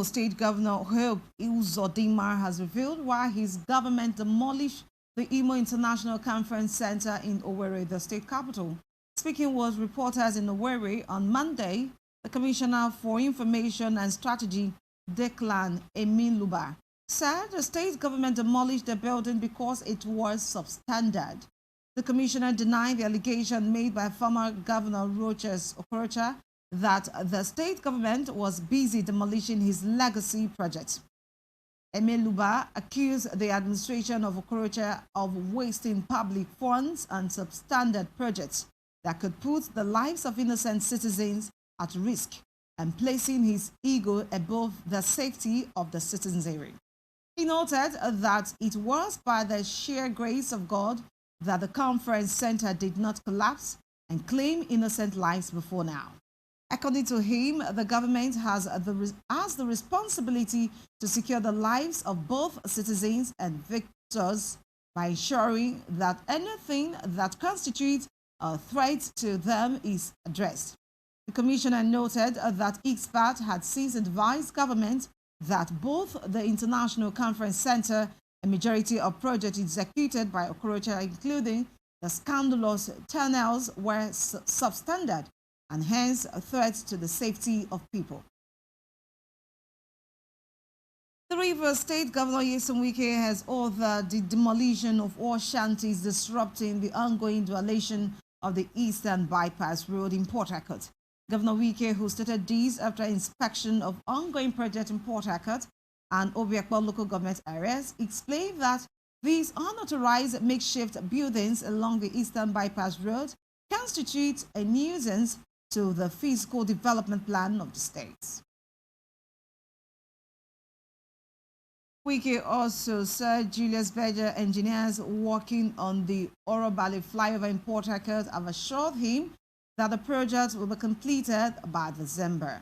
Imo State Governor Hope Uzodimma has revealed why his government demolished the Imo International Conference Center in Owerri, the state capital. Speaking with reporters in Owerri on Monday, the Commissioner for Information and Strategy, Declan Emiluba, said the state government demolished the building because it was substandard. The commissioner denied the allegation made by former Governor Rochas Okorocha that the state government was busy demolishing his legacy projects. Emeluba accused the administration of Okorocha of wasting public funds on substandard projects that could put the lives of innocent citizens at risk and placing his ego above the safety of the citizenry. He noted that it was by the sheer grace of God that the conference center did not collapse and claim innocent lives before now. According to him, the government has the responsibility to secure the lives of both citizens and victors by ensuring that anything that constitutes a threat to them is addressed. The commissioner noted that experts had since advised government that both the International Conference Center and majority of projects executed by Okorocha, including the scandalous tunnels, were substandard and hence a threat to the safety of people. The Rivers State Governor Nyesom Wike has ordered the demolition of all shanties disrupting the ongoing dualization of the Eastern Bypass Road in Port Harcourt. Governor Wike, who stated this after inspection of ongoing project in Port Harcourt and Obiakpo local government areas, explained that these unauthorized makeshift buildings along the Eastern Bypass Road constitute a nuisance to the physical development plan of the state. Wike also said Julius Berger engineers working on the Orobali flyover in Port Harcourt have assured him that the project will be completed by December.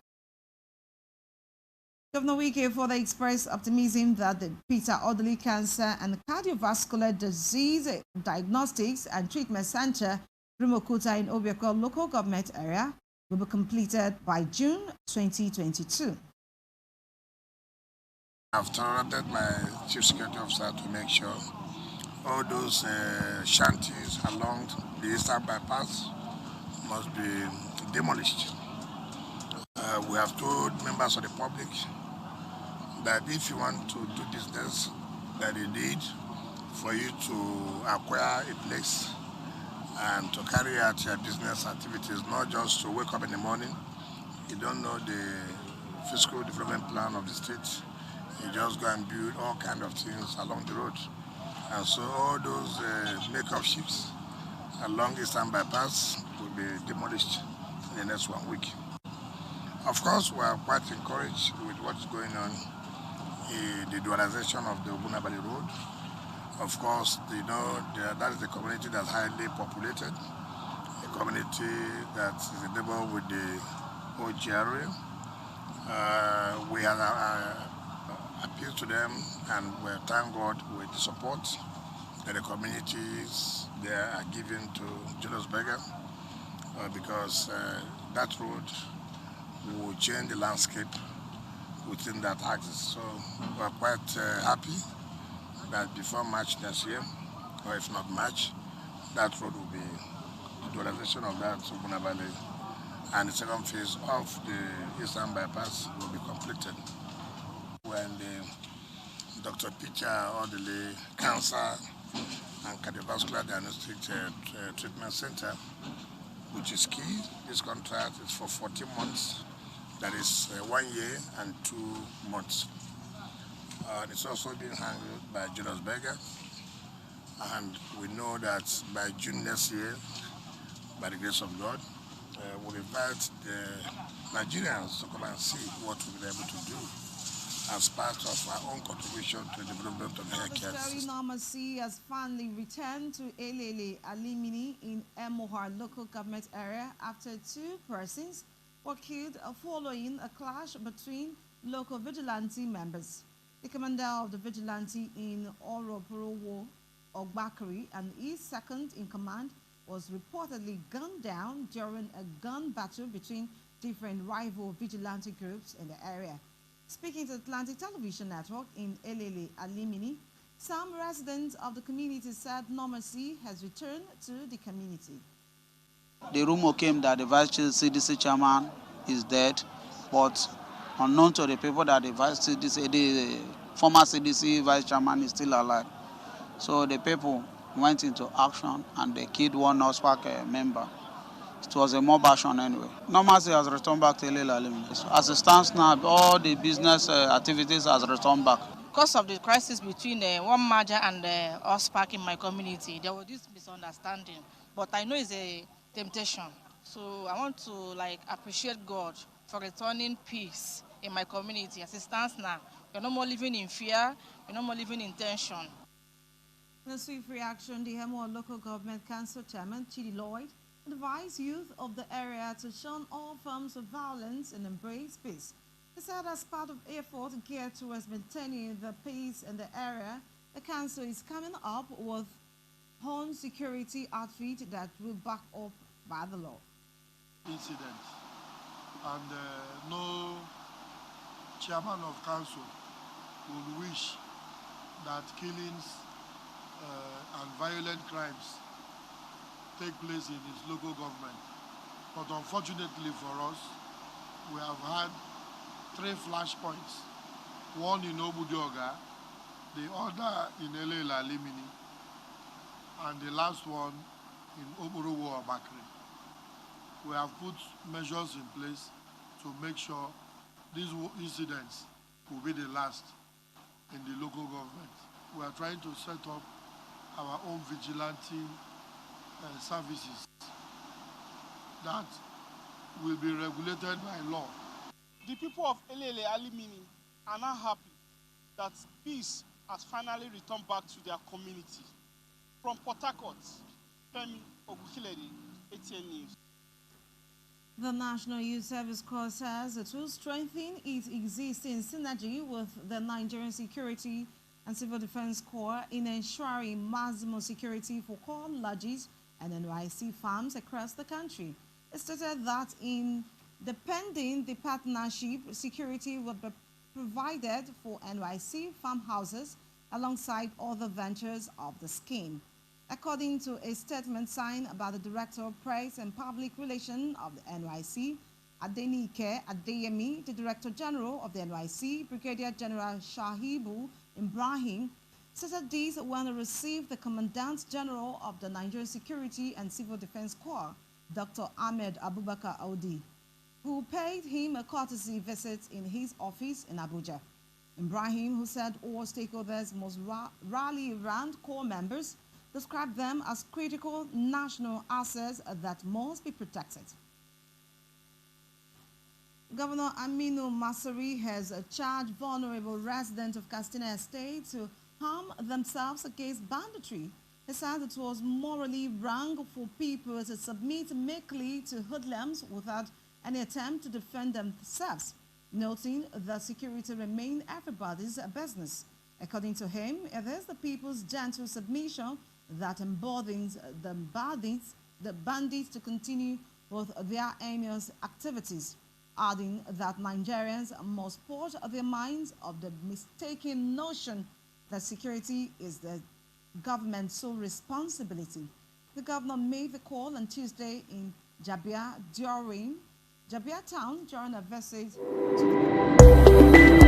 Governor Wike further expressed optimism that the Peter Odley Cancer and Cardiovascular Disease Diagnostics and Treatment Center, Rimokuta in Obiakpo local government area, will be completed by June 2022. I've directed my Chief Security Officer to make sure all those shanties along the Eastern Bypass must be demolished. We have told members of the public that if you want to do business, that you need for you to acquire a place and to carry out your business activities, not just to wake up in the morning, you don't know the fiscal development plan of the state, you just go and build all kinds of things along the road. And so all those makeup ships along Eastern Bypass will be demolished in the next 1 week. Of course, we are quite encouraged with what's going on in the dualization of the Ogunabali Road. Of course, you know, that is a community that's highly populated, a community that is a neighbor with the OG area. We have appealed to them and we thank God with the support that the communities there are giving to Julius Berger because that road will change the landscape within that axis. So we are quite happy that before March next year, or if not March, that road will be, the dualization of that Suguna Valley and the second phase of the Eastern Bypass will be completed. When the Dr. Peter Odley Cancer and Cardiovascular Diagnostic Treatment Center, which is key, this contract is for 14 months, that is 1 year and 2 months. It's also being handled by Julius Berger, and we know that by June next year, by the grace of God, we'll invite the Nigerians to come and see what we'll be able to do as part of our own contribution to the development of the healthcare system. Normalcy has finally returned to Elele Alimini in Emoaha local government area after 2 persons were killed following a clash between local vigilante members. The commander of the vigilante in Oroporowo, Ogbakari, and his second in command was reportedly gunned down during a gun battle between different rival vigilante groups in the area. Speaking to Atlantic Television Network in Elele Alimini, some residents of the community said normalcy has returned to the community. The rumor came that the CDC chairman is dead, but unknown to the people that the former CDC vice chairman is still alive. So the people went into action and they killed one NOSPAC member. It was a mob action anyway. Normalcy has returned back to Elele. As it stands now, all the business activities has returned back. Because of the crisis between one merger and OSPAC in my community, there was this misunderstanding. But I know it's a temptation. So I want to appreciate God for returning peace in my community. As it stands now, we're no more living in fear, we're no more living in tension. In a swift reaction, the Emoaha Local Government Council Chairman Chidi Lloyd advised youth of the area to shun all forms of violence and embrace peace. He said as part of efforts geared towards maintaining the peace in the area, the council is coming up with home security outfit that will back up by the law. Incident, and no chairman of council would wish that killings and violent crimes take place in his local government. But unfortunately for us, we have had 3 flashpoints, one in Obudioga, the other in Elele Alimini, and the last one in Oburuwo Abakri. We have put measures in place to make sure these incidents will be the last in the local government. We are trying to set up our own vigilante services that will be regulated by law. The people of Elele Alimini are now happy that peace has finally returned back to their community. From Port Harcourt, Femi Oguchilede, ATN News. The National Youth Service Corps says it will strengthen its existing synergy with the Nigerian Security and Civil Defense Corps in ensuring maximum security for core lodges and NYC farms across the country. It stated that depending the partnership, security will be provided for NYC farmhouses alongside other ventures of the scheme. According to a statement signed by the Director of Press and Public Relations of the NYC, Adenike Adeyemi, the Director General of the NYC, Brigadier General Shahibu Ibrahim, said this when he received the Commandant General of the Nigerian Security and Civil Defense Corps, Dr. Ahmed Abubakar Audi, who paid him a courtesy visit in his office in Abuja. Ibrahim, who said all stakeholders must rally around core members, described them as critical national assets that must be protected. Governor Aminu Masari has charged vulnerable residents of Castina Estate to arm themselves against banditry. He said it was morally wrong for people to submit meekly to hoodlums without any attempt to defend themselves, noting that security remained everybody's business. According to him, it is the people's gentle submission that emboldens the bandits to continue with their heinous activities, adding that Nigerians must purge their minds of the mistaken notion that security is the government's sole responsibility. The governor made the call on Tuesday in Jabia Town during a visit to